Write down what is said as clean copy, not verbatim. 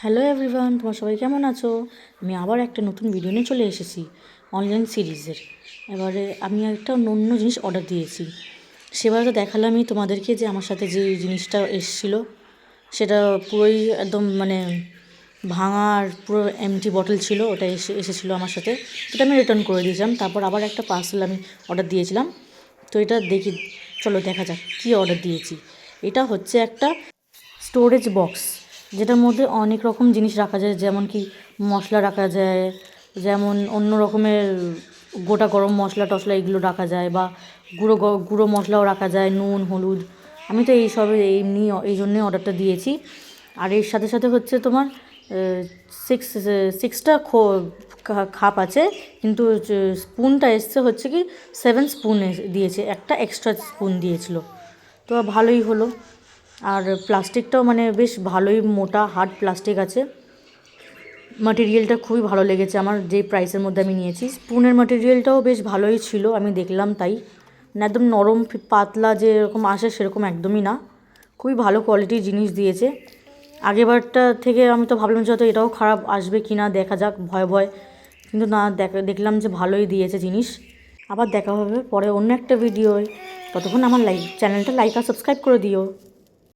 Hello everyone, তোমার সবাই কেমন আছো? আমি আবার একটা নতুন ভিডিও নিয়ে চলে এসেছি অনলাইন সিরিজের। এবারে আমি একটা অন্য জিনিস অর্ডার দিয়েছি। সেবার তো দেখালামই তোমাদেরকে যে আমার সাথে যে জিনিসটা এসেছিলো সেটা পুরোই একদম ভাঙা আর পুরো এমটি বটল ছিল, ওটা এসেছিলো আমার সাথে। ওটা আমি রিটার্ন করে দিয়েছিলাম। তারপর আবার একটা পার্সেল আমি অর্ডার দিয়েছিলাম। তো এটা দেখি, চলো দেখা যাক কী অর্ডার দিয়েছি। এটা হচ্ছে একটা স্টোরেজ বক্স, যেটার মধ্যে অনেক রকম জিনিস রাখা যায়, যেমন কি মশলা রাখা যায়, যেমন অন্য রকমের গোটা গরম মশলা টশলা এগুলো রাখা যায়, বা গুঁড়ো মশলাও রাখা যায়, নুন হলুদ। আমি তো এই জন্যই অর্ডারটা দিয়েছি। আর এর সাথে সাথে হচ্ছে তোমার সিক্সটা খাপ আছে, কিন্তু স্পুনটা এসছে হচ্ছে কি 7 স্পুন দিয়েছে, একটা এক্সট্রা স্পুন দিয়েছিল। তো ভালোই হলো। আর প্লাস্টিকটাও বেশ ভালোই মোটা হার্ড প্লাস্টিক আছে। ম্যাটেরিয়ালটা খুবই ভালো লেগেছে আমার, যেই প্রাইসের মধ্যে আমি নিয়েছি। স্পুনের ম্যাটেরিয়ালটাও বেশ ভালোই ছিল, আমি দেখলাম তাই। একদম নরম পাতলা যেরকম আসে সেরকম একদমই না, খুবই ভালো কোয়ালিটির জিনিস দিয়েছে। আগেরবারটা থেকে আমি তো ভাবলাম যে হয়তো এটাও খারাপ আসবে কি না, দেখা যাক ভয় ভয়, কিন্তু না, দেখলাম যে ভালোই দিয়েছে জিনিস। আবার দেখা হবে পরে অন্য একটা ভিডিওয়। ততক্ষণ আমার চ্যানেলটা লাইক আর সাবস্ক্রাইব করে দিও।